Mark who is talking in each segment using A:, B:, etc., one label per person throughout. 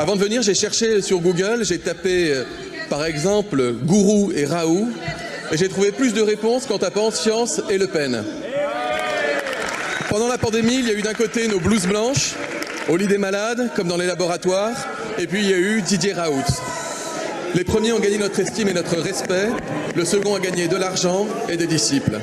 A: Avant de venir, j'ai cherché sur Google, j'ai tapé par exemple Gourou et Raoult, et j'ai trouvé plus de réponses qu'en tapant Science et Le Pen. Pendant la pandémie, il y a eu d'un côté nos blouses blanches, au lit des malades, comme dans les laboratoires, et puis il y a eu Didier Raoult. Les premiers ont gagné notre estime et notre respect, le second a gagné de l'argent et des disciples.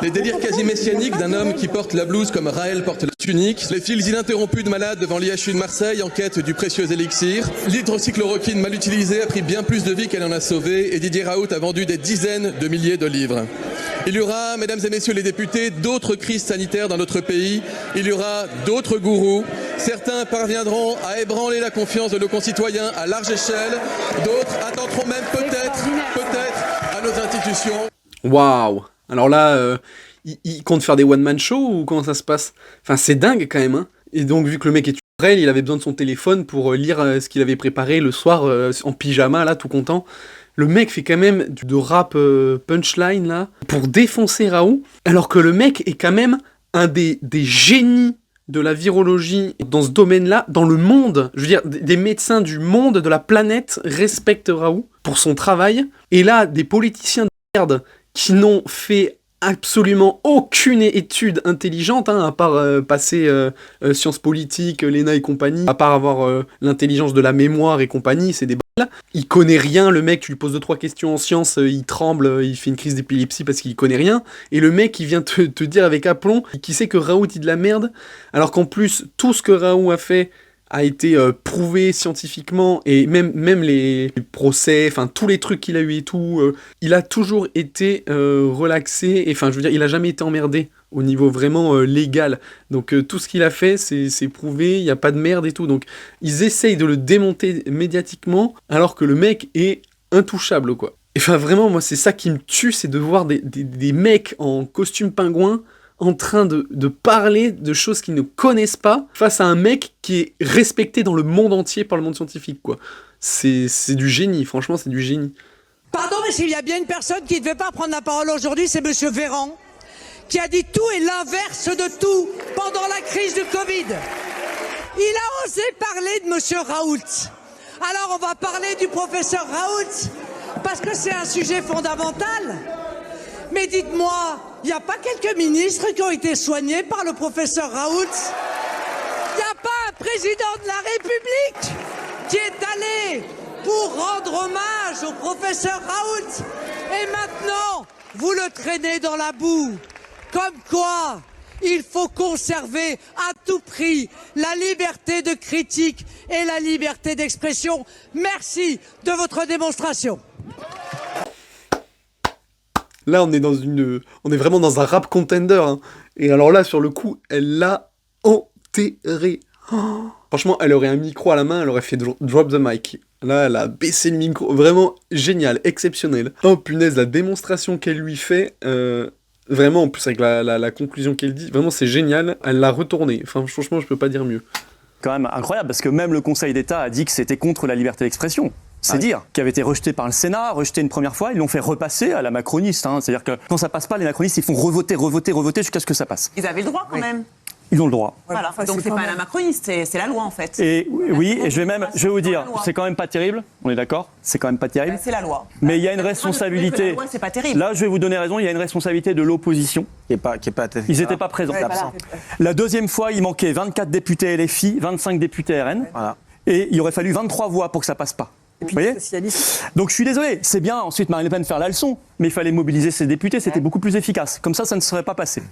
A: Les délires quasi messianiques d'un homme qui porte la blouse comme Raël porte la tunique, les files ininterrompues de malades devant l'IHU de Marseille en quête du précieux élixir, l'hydroxychloroquine mal utilisée a pris bien plus de vies qu'elle en a sauvé et Didier Raoult a vendu des dizaines de milliers de livres. Il y aura, mesdames et messieurs les députés, d'autres crises sanitaires dans notre pays, il y aura d'autres gourous, certains parviendront à ébranler la confiance de nos concitoyens à large échelle, d'autres attenteront même peut-être à nos institutions.
B: Waouh! Alors là, il compte faire des one-man show ou comment ça se passe? Enfin, c'est dingue quand même, hein. Et donc, vu que le mec est turel, il avait besoin de son téléphone pour lire ce qu'il avait préparé le soir en pyjama, là, tout content. Le mec fait quand même de rap punchline, là, pour défoncer Raoult, alors que le mec est quand même un des génies de la virologie dans ce domaine-là, dans le monde. Je veux dire, des médecins du monde, de la planète, respectent Raoult pour son travail. Et là, des politiciens de merde qui n'ont fait absolument aucune étude intelligente, hein, à part passer sciences politiques, l'ENA et compagnie, à part avoir l'intelligence de la mémoire et compagnie, c'est des balles. Il connaît rien, le mec, tu lui poses 2-3 questions en sciences, il tremble, il fait une crise d'épilepsie parce qu'il connaît rien, et le mec, il vient te dire avec aplomb qui sait que Raoult dit de la merde, alors qu'en plus, tout ce que Raoult a fait a été prouvé scientifiquement, et même les procès, enfin tous les trucs qu'il a eu et tout, il a toujours été relaxé, et enfin je veux dire, il a jamais été emmerdé au niveau vraiment légal, donc tout ce qu'il a fait, c'est prouvé, il n'y a pas de merde et tout, donc ils essayent de le démonter médiatiquement, alors que le mec est intouchable, quoi. Enfin vraiment, moi c'est ça qui me tue, c'est de voir des mecs en costume pingouin en train de parler de choses qu'ils ne connaissent pas face à un mec qui est respecté dans le monde entier par le monde scientifique, quoi. C'est du génie, franchement, c'est du génie.
C: Pardon, mais s'il y a bien une personne qui ne devait pas prendre la parole aujourd'hui, c'est monsieur Véran, qui a dit tout et l'inverse de tout pendant la crise du Covid. Il a osé parler de monsieur Raoult. Alors on va parler du professeur Raoult, parce que c'est un sujet fondamental. Mais dites-moi, il n'y a pas quelques ministres qui ont été soignés par le professeur Raoult? Il n'y a pas un président de la République qui est allé pour rendre hommage au professeur Raoult? Et maintenant, vous le traînez dans la boue. Comme quoi, il faut conserver à tout prix la liberté de critique et la liberté d'expression. Merci de votre démonstration.
B: Là, on est vraiment dans un rap contender, hein. Et alors là, sur le coup, elle l'a enterré. Oh. Franchement, elle aurait un micro à la main, elle aurait fait drop the mic. Là, elle a baissé le micro. Vraiment génial, exceptionnel. Oh punaise, la démonstration qu'elle lui fait, vraiment, en plus avec la conclusion qu'elle dit, vraiment c'est génial. Elle l'a retourné. Enfin, franchement, je peux pas dire mieux.
D: Quand même incroyable, parce que même le Conseil d'État a dit que c'était contre la liberté d'expression. C'est dire, qui avait été rejeté par le Sénat, rejeté une première fois, ils l'ont fait repasser à la macroniste. Hein. C'est-à-dire que quand ça passe pas, les macronistes, ils font revoter jusqu'à ce que ça passe.
E: Ils avaient le droit quand même.
D: Ils ont le droit.
E: Voilà. Donc c'est pas la macroniste, c'est la loi en fait.
D: Et oui, et je vais vous dire, c'est quand même pas terrible, on est d'accord? C'est quand même pas terrible.
E: C'est la loi.
D: Mais il y a une responsabilité.
E: La loi, c'est pas terrible.
D: Là, je vais vous donner raison, il y a une responsabilité de l'opposition. Ils n'étaient pas présents. La deuxième fois, il manquait 24 députés LFI, 25 députés RN. Voilà. Et il aurait fallu 23 voix pour que ça passe pas. Vous voyez ? Donc je suis désolé, c'est bien ensuite Marine Le Pen faire la leçon, mais il fallait mobiliser ses députés, c'était beaucoup plus efficace. Comme ça ne serait pas passé.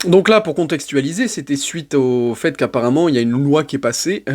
B: Donc là, pour contextualiser, c'était suite au fait qu'apparemment il y a une loi qui est passée,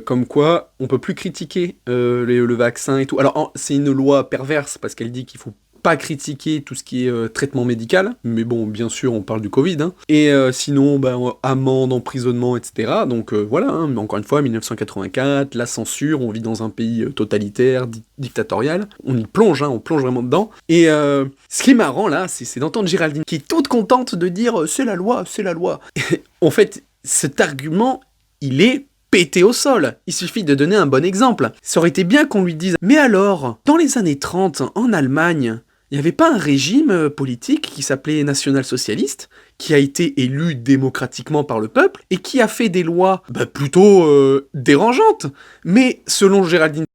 B: comme quoi on peut plus critiquer le vaccin et tout. Alors c'est une loi perverse parce qu'elle dit qu'il faut pas critiquer tout ce qui est traitement médical, mais bon, bien sûr, on parle du Covid, hein. Et sinon, amende, emprisonnement, etc. Donc voilà, hein, mais encore une fois, 1984, la censure, on vit dans un pays totalitaire, dictatorial, on y plonge, hein, on plonge vraiment dedans. Et ce qui est marrant là, c'est d'entendre Géraldine qui est toute contente de dire c'est la loi, c'est la loi. Et, en fait, cet argument, il est pété au sol. Il suffit de donner un bon exemple. Ça aurait été bien qu'on lui dise « Mais alors, dans les années 30, en Allemagne, Il n'y avait pas un régime politique qui s'appelait national-socialiste, qui a été élu démocratiquement par le peuple, et qui a fait des lois plutôt dérangeantes. Mais selon Géraldine,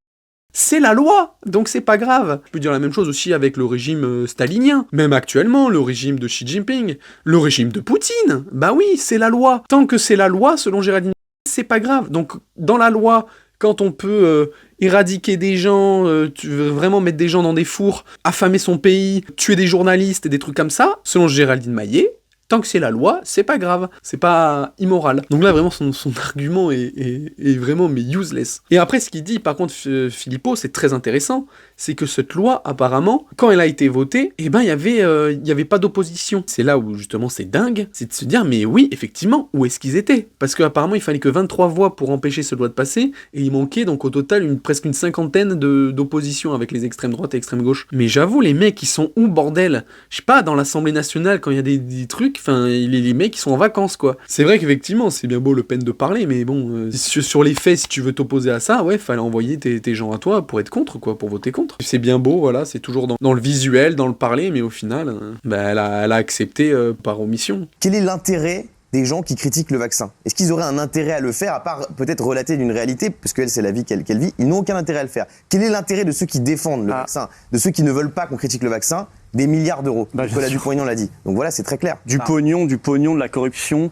B: c'est la loi, donc c'est pas grave. Je peux dire la même chose aussi avec le régime stalinien. Même actuellement, le régime de Xi Jinping, le régime de Poutine. Bah oui, c'est la loi. Tant que c'est la loi, selon Géraldine, c'est pas grave. Donc, dans la loi, quand on peut éradiquer des gens, vraiment mettre des gens dans des fours, affamer son pays, tuer des journalistes et des trucs comme ça, selon Géraldine Maillet, tant que c'est la loi, c'est pas grave, c'est pas immoral. Donc là, vraiment, son argument est vraiment mais useless. Et après, ce qu'il dit, par contre, Philippot, c'est très intéressant, c'est que cette loi, apparemment, quand elle a été votée, il y avait pas d'opposition. C'est là où, justement, c'est dingue, c'est de se dire, mais oui, effectivement, où est-ce qu'ils étaient? Parce qu'apparemment, il fallait que 23 voix pour empêcher cette loi de passer, et il manquait donc au total presque une cinquantaine d'oppositions avec les extrêmes droite et extrême gauche. Mais j'avoue, les mecs, ils sont où, bordel? Je sais pas, dans l'Assemblée nationale, quand il y a des trucs, enfin, les mecs, ils sont en vacances, quoi. C'est vrai qu'effectivement, c'est bien beau Le Pen de parler, mais bon, sur les faits, si tu veux t'opposer à ça, ouais, fallait envoyer tes gens à toi pour être contre, quoi, pour voter contre. C'est bien beau, voilà, c'est toujours dans le visuel, dans le parler, mais au final, elle a accepté par omission.
F: Quel est l'intérêt des gens qui critiquent le vaccin? Est-ce qu'ils auraient un intérêt à le faire, à part peut-être relater d'une réalité, parce qu'elle, c'est la vie qu'elle vit, ils n'ont aucun intérêt à le faire. Quel est l'intérêt de ceux qui défendent le vaccin, de ceux qui ne veulent pas qu'on critique le vaccin? Des milliards d'euros. Nicolas Dupont-Aignan l'a dit. Donc voilà, c'est très clair.
D: Du pognon, de la corruption.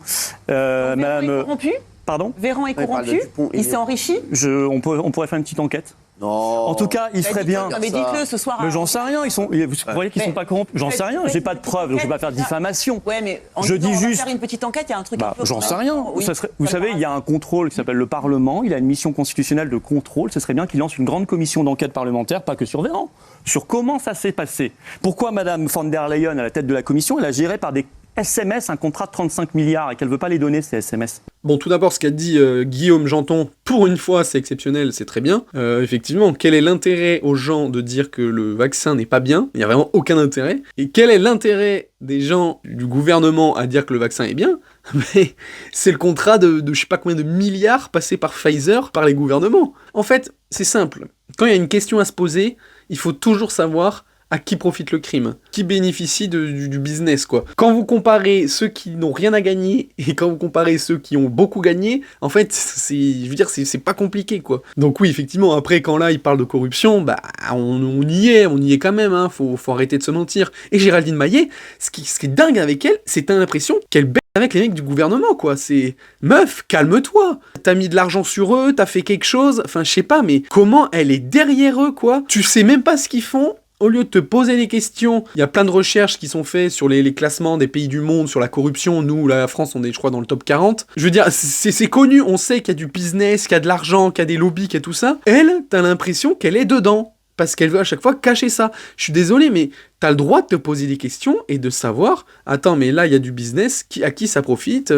E: Véran est corrompu.
D: Pardon?
E: Véran est corrompu. Il s'est enrichi.
D: On pourrait faire une petite enquête.
F: Non.
D: En tout cas, il ferait bien.
E: Mais dites-le ce soir.
D: Mais j'en sais rien. Vous croyez qu'ils sont pas corrompus? J'en sais rien. J'ai pas de preuves, donc je vais pas faire de diffamation.
E: Ouais, mais
D: je dis
E: on
D: juste.
E: va faire une petite enquête. Il y a un truc.
D: J'en sais rien. Oui, vous savez, il y a un contrôle qui s'appelle le Parlement. Il a une mission constitutionnelle de contrôle. Ce serait bien qu'il lance une grande commission d'enquête parlementaire, pas que sur Véran, sur comment ça s'est passé. Pourquoi Madame von der Leyen, à la tête de la commission, elle a géré par des SMS un contrat de 35 milliards et qu'elle veut pas les donner, ces SMS.
B: Bon, tout d'abord, ce qu'a dit Guillaume Janton, pour une fois, c'est exceptionnel, c'est très bien. Effectivement, quel est l'intérêt aux gens de dire que le vaccin n'est pas bien? Il n'y a vraiment aucun intérêt. Et quel est l'intérêt des gens du gouvernement à dire que le vaccin est bien? Mais c'est le contrat de je sais pas combien de milliards passés par Pfizer, par les gouvernements. En fait, c'est simple. Quand il y a une question à se poser, il faut toujours savoir à qui profite le crime, qui bénéficie du business, quoi. Quand vous comparez ceux qui n'ont rien à gagner et quand vous comparez ceux qui ont beaucoup gagné, en fait, c'est pas compliqué, quoi. Donc oui, effectivement, après, quand là, il parle de corruption, on y est quand même, hein, faut arrêter de se mentir. Et Géraldine Maillet, ce qui est dingue avec elle, c'est que t'as l'impression qu'elle baisse avec les mecs du gouvernement, quoi. C'est, meuf, calme-toi. T'as mis de l'argent sur eux, t'as fait quelque chose, enfin, je sais pas, mais comment elle est derrière eux, quoi. Tu sais même pas ce qu'ils font. Au lieu de te poser des questions, il y a plein de recherches qui sont faites sur les classements des pays du monde, sur la corruption. Nous, la France, on est, je crois, dans le top 40. Je veux dire, c'est connu, on sait qu'il y a du business, qu'il y a de l'argent, qu'il y a des lobbies, qu'il y a tout ça. Elle, t'as l'impression qu'elle est dedans, parce qu'elle veut à chaque fois cacher ça. Je suis désolé, mais t'as le droit de te poser des questions et de savoir, attends, mais là, il y a du business, à qui ça profite,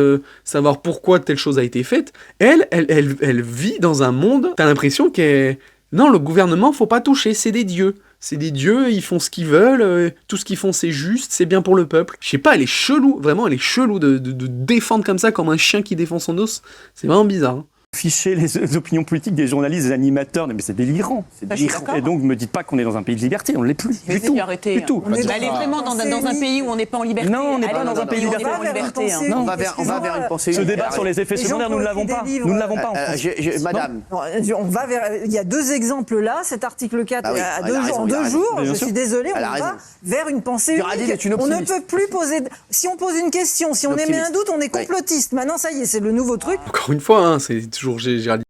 B: savoir pourquoi telle chose a été faite. Elle vit dans un monde, t'as l'impression qu'elle... Non, le gouvernement, faut pas toucher, c'est des dieux. C'est des dieux, ils font ce qu'ils veulent, tout ce qu'ils font c'est juste, c'est bien pour le peuple. Je sais pas, elle est chelou, vraiment elle est chelou de défendre comme ça, comme un chien qui défend son os. C'est vraiment bizarre. Hein.
D: Ficher les opinions politiques des journalistes, des animateurs, mais c'est délirant. Et donc, me dites pas qu'on est dans un pays de liberté, on ne l'est plus. Du tout. Du tout.
E: Elle est vraiment dans un pays où on n'est pas en liberté.
D: Non, on n'est pas dans un pays où on n'est pas en liberté.
F: On va vers une pensée.
D: Ce débat sur les effets secondaires, nous ne l'avons pas. Nous ne l'avons pas en France.
F: Madame.
G: Il y a deux exemples là, cet article 4, en 2 jours, je suis désolée, on va vers une pensée unique. On ne peut plus poser... Si on pose une question, si on émet un doute, on est complotiste. Maintenant, ça y est, c'est le nouveau truc.
B: Encore une fois, hein, c'est toujours Géraldine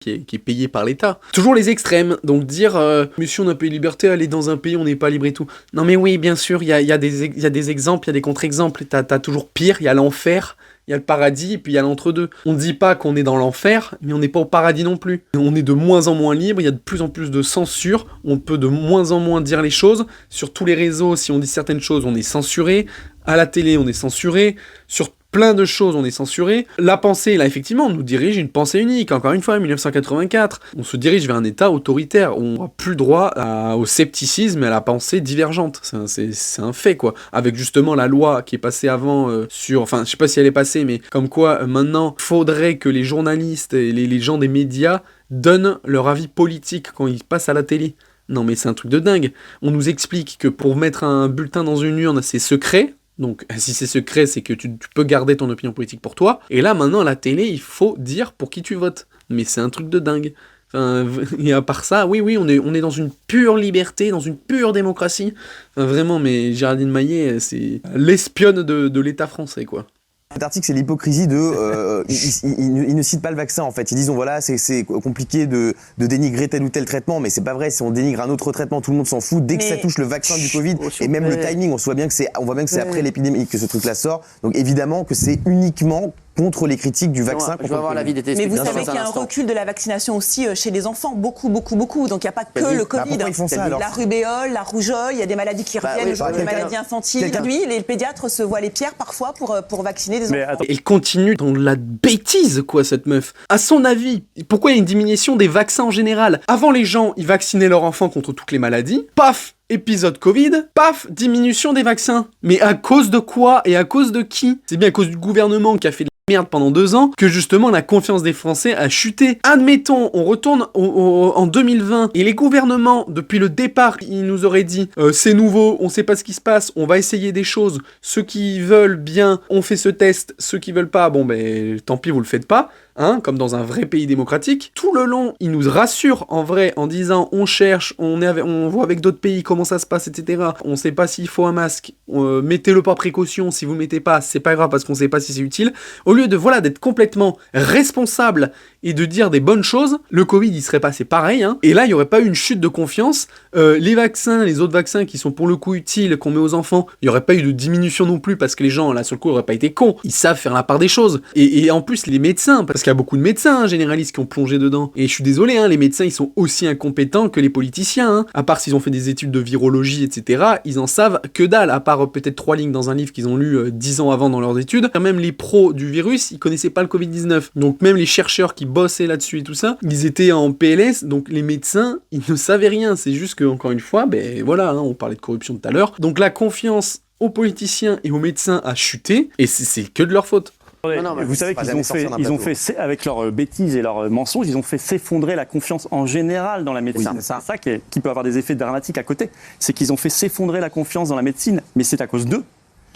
B: qui est payé par l'État. Toujours les extrêmes, donc dire mais si on a un pays de liberté, aller dans un pays où on n'est pas libre et tout. Non mais oui, bien sûr, il y a des exemples, il y a des contre-exemples, t'as toujours pire, il y a l'enfer, il y a le paradis, et puis il y a l'entre-deux. On ne dit pas qu'on est dans l'enfer, mais on n'est pas au paradis non plus. On est de moins en moins libre, il y a de plus en plus de censure, on peut de moins en moins dire les choses. Sur tous les réseaux, si on dit certaines choses, on est censuré. À la télé, on est censuré. Sur plein de choses, on est censuré. La pensée, là, effectivement, on nous dirige une pensée unique. Encore une fois, 1984, on se dirige vers un État autoritaire où on n'a plus droit au scepticisme et à la pensée divergente. C'est un fait, quoi. Avec justement la loi qui est passée avant Enfin, je sais pas si elle est passée, mais comme quoi, maintenant, faudrait que les journalistes et les gens des médias donnent leur avis politique quand ils passent à la télé. Non mais c'est un truc de dingue. On nous explique que pour mettre un bulletin dans une urne, c'est secret. Donc si c'est secret, c'est que tu peux garder ton opinion politique pour toi. Et là maintenant à la télé, il faut dire pour qui tu votes. Mais c'est un truc de dingue. Enfin, et à part ça, oui, on est dans une pure liberté, dans une pure démocratie. Enfin, vraiment, mais Géraldine Maillet, c'est l'espionne de l'État français, quoi.
F: Cet article, c'est l'hypocrisie de... ils ne citent pas le vaccin, en fait. Ils disent, voilà, c'est compliqué de dénigrer tel ou tel traitement, mais c'est pas vrai. Si on dénigre un autre traitement, tout le monde s'en fout. Dès que ça touche le vaccin du Covid, et même le timing, on voit bien que c'est après l'épidémie que ce truc-là sort. Donc évidemment que c'est uniquement contre les critiques du vaccin.
H: Je vais avoir l'avis des
E: Mais vous savez qu'il y a un recul de la vaccination aussi chez les enfants, beaucoup. Donc il n'y a pas que le Covid. La rubéole, la rougeole, il y a des maladies qui reviennent, les maladies infantiles. Aujourd'hui, les pédiatres se voient les pierres parfois pour vacciner des enfants.
B: Elle continue dans la bêtise, quoi, cette meuf. À son avis, pourquoi il y a une diminution des vaccins en général ? Avant, les gens, ils vaccinaient leurs enfants contre toutes les maladies. Paf, épisode Covid, paf, diminution des vaccins. Mais à cause de quoi et à cause de qui ? C'est bien à cause du gouvernement qui a fait merde pendant 2 ans, que justement la confiance des Français a chuté. Admettons, on retourne en 2020, et les gouvernements, depuis le départ, ils nous auraient dit c'est nouveau, on sait pas ce qui se passe, on va essayer des choses, ceux qui veulent bien, on fait ce test, ceux qui veulent pas, bon ben tant pis, vous le faites pas. Hein, comme dans un vrai pays démocratique. Tout le long, ils nous rassurent en vrai en disant on cherche, on voit avec d'autres pays comment ça se passe, etc. On sait pas s'il faut un masque, mettez-le par précaution, si vous mettez pas, c'est pas grave parce qu'on sait pas si c'est utile. Au lieu de d'être complètement responsable et de dire des bonnes choses, le Covid il serait passé pareil, hein, et là il y aurait pas eu une chute de confiance. Les vaccins, les autres vaccins qui sont pour le coup utiles, qu'on met aux enfants, il y aurait pas eu de diminution non plus parce que les gens là sur le coup auraient pas été cons, ils savent faire la part des choses. Et en plus les médecins, parce qu'il y a beaucoup de médecins généralistes qui ont plongé dedans. Et je suis désolé, hein, les médecins, ils sont aussi incompétents que les politiciens. Hein. À part s'ils ont fait des études de virologie, etc., ils en savent que dalle, à part peut-être 3 lignes dans un livre qu'ils ont lu 10 ans avant dans leurs études. Même les pros du virus, ils connaissaient pas le Covid-19. Donc même les chercheurs qui bossaient là-dessus et tout ça, ils étaient en PLS, donc les médecins, ils ne savaient rien. C'est juste que, encore une fois, ben voilà, hein, on parlait de corruption tout à l'heure. Donc la confiance aux politiciens et aux médecins a chuté, et c'est que de leur faute.
D: Vous savez qu'ils ont fait, avec leurs bêtises et leurs mensonges, ils ont fait s'effondrer la confiance en général dans la médecine. Oui, c'est ça qui peut avoir des effets dramatiques à côté. C'est qu'ils ont fait s'effondrer la confiance dans la médecine, mais c'est à cause d'eux.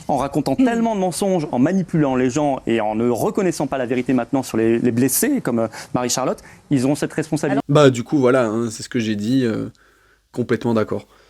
D: En racontant tellement de mensonges, en manipulant les gens et en ne reconnaissant pas la vérité maintenant sur les blessés, comme Marie-Charlotte, ils ont cette responsabilité.
B: Bah du coup, voilà, hein, c'est ce que j'ai dit, complètement d'accord.